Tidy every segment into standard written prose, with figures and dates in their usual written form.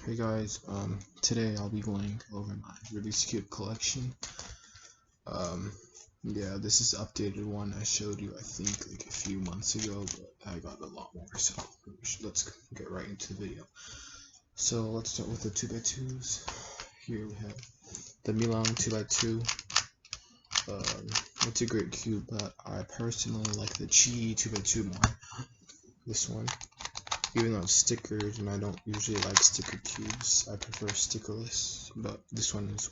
Hey guys, today I'll be going over my Rubik's Cube collection. Um, yeah, this is the updated one I showed you, I think, like a few months ago, but I got a lot more, so let's get right into the video. So let's start with the 2x2s. Here we have the Milan 2x2. It's a great cube, but I personally like the Chi 2x2 more. This one. Even though it's stickered and I don't usually like stickered cubes, I prefer stickerless, but this one is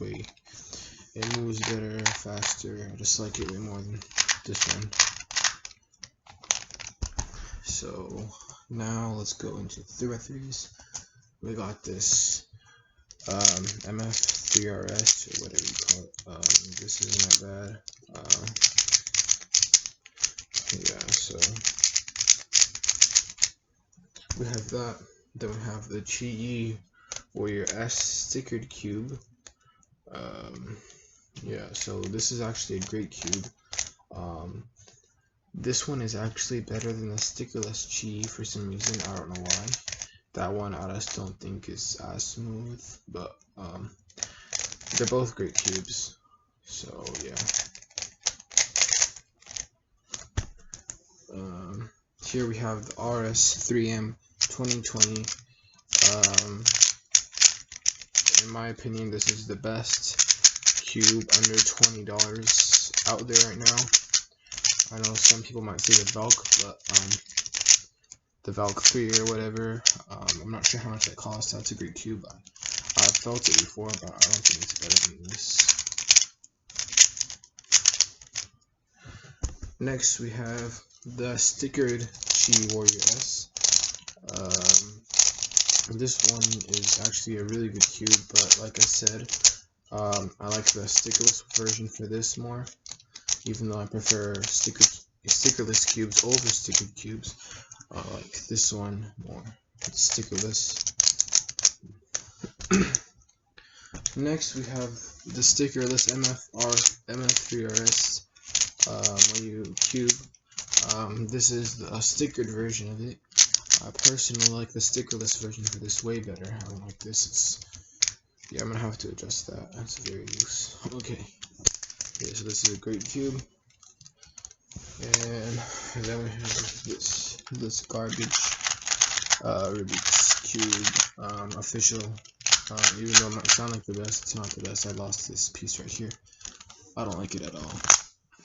it moves better, faster. I just like it way more than this one. So now let's go into 3x3s. We got this MF3RS or whatever you call it. This isn't that bad. Yeah, so we have that. Then we have the Chi Warrior S stickered cube. Yeah, so this is actually a great cube. This one is actually better than the stickerless Chi for some reason. I don't know why. That one I just don't think is as smooth, but they're both great cubes. So yeah. Here we have the RS3M 2020. In my opinion, this is the best cube under $20 out there right now. I know some people might say the Valk, but the Valk 3 or whatever, I'm not sure how much that costs. That's a great cube. I've felt it before, but I don't think it's better than this. Next, we have the stickered Chi Warrior S. This one is actually a really good cube, but like I said, I like the stickerless version for this more, even though I prefer stickerless cubes over stickered cubes. I like this one more. It's stickerless. Next, we have the stickerless MF3RS cube. This is a stickered version of it. I personally like the stickerless version for this way better. I don't like this. Yeah, I'm gonna have to adjust that. That's very loose. Okay. Yeah, so this is a great cube. And then we have this garbage Rubik's Cube official. Even though it might sound like the best, it's not the best. I lost this piece right here. I don't like it at all.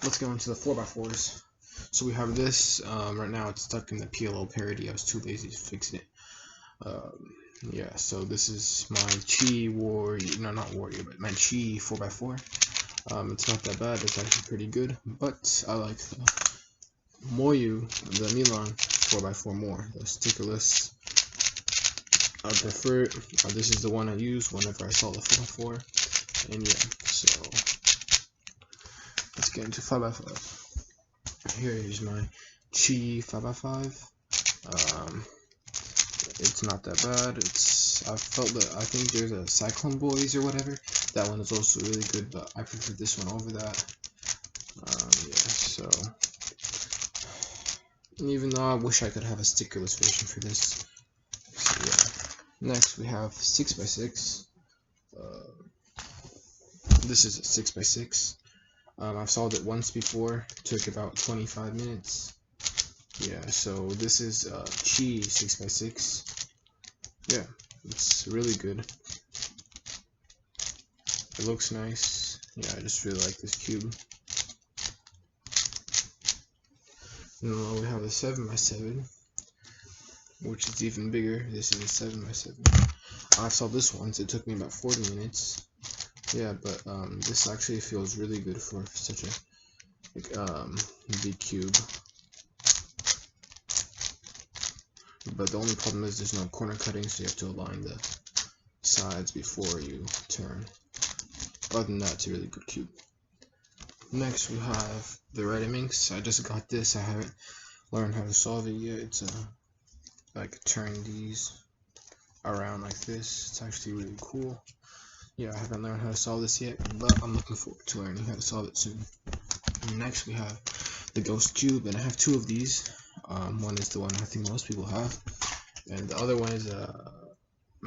Let's go into the 4x4s. So we have this. Right now it's stuck in the PLO parody. I was too lazy to fix it. Yeah, so this is my Chi Warrior. No, not Warrior, but my Chi 4x4. It's not that bad. It's actually pretty good. But I like the Milan 4x4 more. The stickerless. I prefer it. This is the one I use whenever I saw the 4x4. And yeah, so let's get into 5x5. Here is my Chi 5x5. It's not that bad. I think there's a Cyclone Boys or whatever. That one is also really good, but I prefer this one over that. Yeah, so even though I wish I could have a stickerless version for this. So yeah. Next we have 6x6. This is a 6x6. I've solved it once before. It took about 25 minutes. Yeah, so this is Chi 6x6. Yeah, it's really good. It looks nice. Yeah, I just really like this cube. And we have the 7x7, which is even bigger. This is a 7x7. I've solved this once. It took me about 40 minutes. Yeah, but this actually feels really good for such a big cube. But the only problem is there's no corner cutting, so you have to align the sides before you turn. Other than that, it's a really good cube. Next, we have the Rubiks. I just got this. I haven't learned how to solve it yet. It's like turn these around like this. It's actually really cool. Yeah, I haven't learned how to solve this yet, but I'm looking forward to learning how to solve it soon. And next, we have the Ghost Cube, and I have two of these. One is the one I think most people have, and the other one is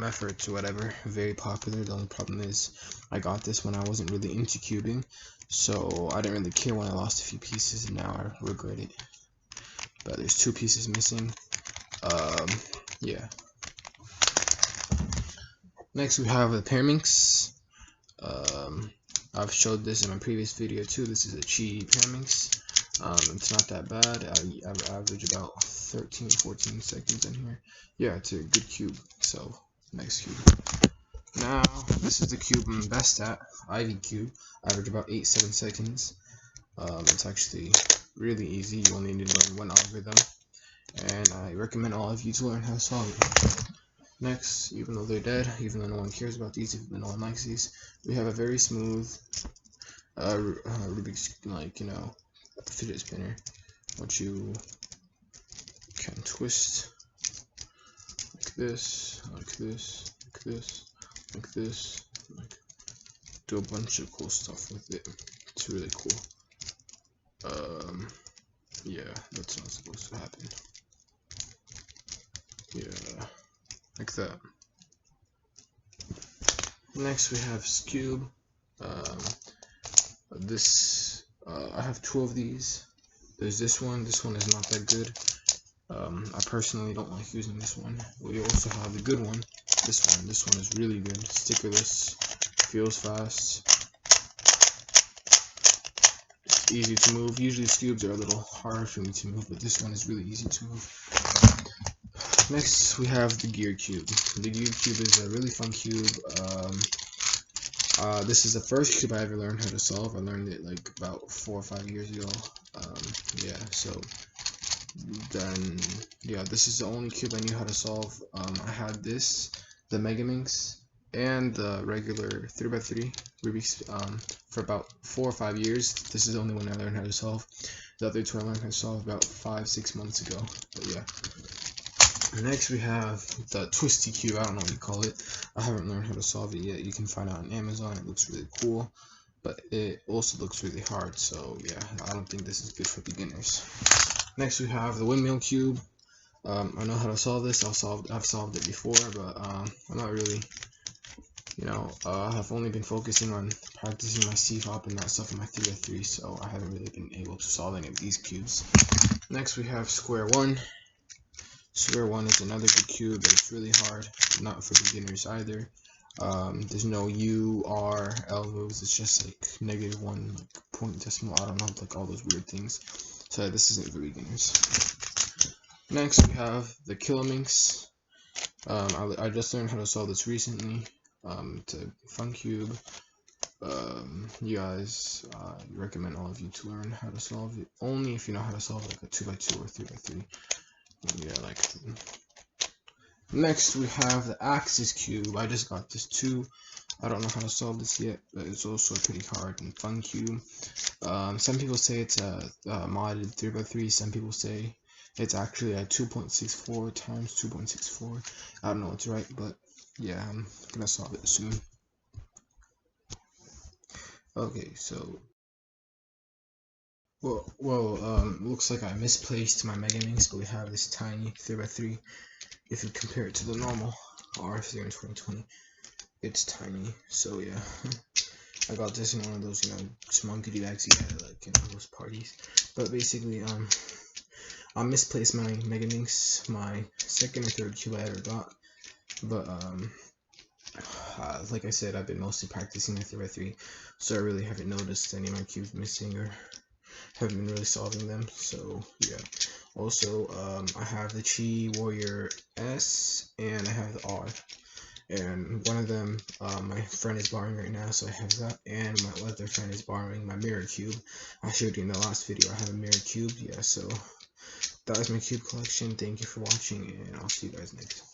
efforts or whatever. Very popular. The only problem is I got this when I wasn't really into cubing, so I didn't really care when I lost a few pieces, and now I regret it. But there's 2 pieces missing. Yeah. Next we have the Pyraminx. I've showed this in my previous video too. This is a Chi Pyraminx. It's not that bad. I average about 13-14 seconds in here. Yeah, it's a good cube. So next cube. Now this is the cube I'm best at. Ivy cube. I average about 8-7 seconds. It's actually really easy. You only need to learn one algorithm, and I recommend all of you to learn how to solve it. Next, even though they're dead, even though no one cares about these, even though no one likes these, we have a very smooth Rubik's, like, you know, fidget spinner, which you can twist like this, like this, like this, like this, like, do a bunch of cool stuff with it. It's really cool. Yeah, that's not supposed to happen. Yeah, like that. Next we have Cube. I have 2 of these. There's this one is not that good. I personally don't like using this one. We also have the good one, this one is really good. Stickerless, feels fast, it's easy to move. Usually cubes are a little harder for me to move, but this one is really easy to move. Next we have the Gear Cube. The Gear Cube is a really fun cube. This is the first cube I ever learned how to solve. I learned it like about 4 or 5 years ago. Yeah, so then, yeah, this is the only cube I knew how to solve. I had this, the Megaminx, and the regular 3x3 Rubiks for about 4 or 5 years. This is the only one I learned how to solve. The other 2 I learned how to solve about 5-6 months ago. But yeah. Next we have the Twisty Cube. I don't know what you call it. I haven't learned how to solve it yet. You can find it on Amazon. It looks really cool, but it also looks really hard. So yeah, I don't think this is good for beginners. Next we have the Windmill Cube. I know how to solve this. I've solved it before, but I'm not really, you know, I have only been focusing on practicing my C-hop and that stuff in my 3x3, so I haven't really been able to solve any of these cubes. Next we have Square One. Square One is another good cube, but it's really hard, not for beginners either. There's no U, R, L moves. It's just like -1, like point decimal. I don't know, like all those weird things. So this isn't for beginners. Next we have the Pyraminx. I just learned how to solve this recently. It's a fun cube. You guys, recommend all of you to learn how to solve it. Only if you know how to solve like a 2x2 or 3x3. Yeah, like. Next we have the Axis Cube. I just got this too. I don't know how to solve this yet, but it's also a pretty hard and fun cube. Some people say it's a modded 3x3. Some people say it's actually a 2.64 times 2.64. I don't know what's right, but yeah, I'm gonna solve it soon. Okay, so looks like I misplaced my Megaminx, but we have this tiny 3x3. If you compare it to the normal RF3 in 2020, it's tiny. So yeah, I got this in one of those, you know, small goodie bags you get at, like, you know, those parties. But basically, I misplaced my Megaminx, my 2nd or 3rd cube I ever got. But like I said, I've been mostly practicing the 3x3, so I really haven't noticed any of my cubes missing or haven't been really solving them. So yeah. Also, I have the Chi Warrior S and I have the R, and one of them my friend is borrowing right now, so I have that, and my other friend is borrowing my mirror cube. I showed you in the last video I have a mirror cube. Yeah, so that is my cube collection. Thank you for watching, and I'll see you guys next time.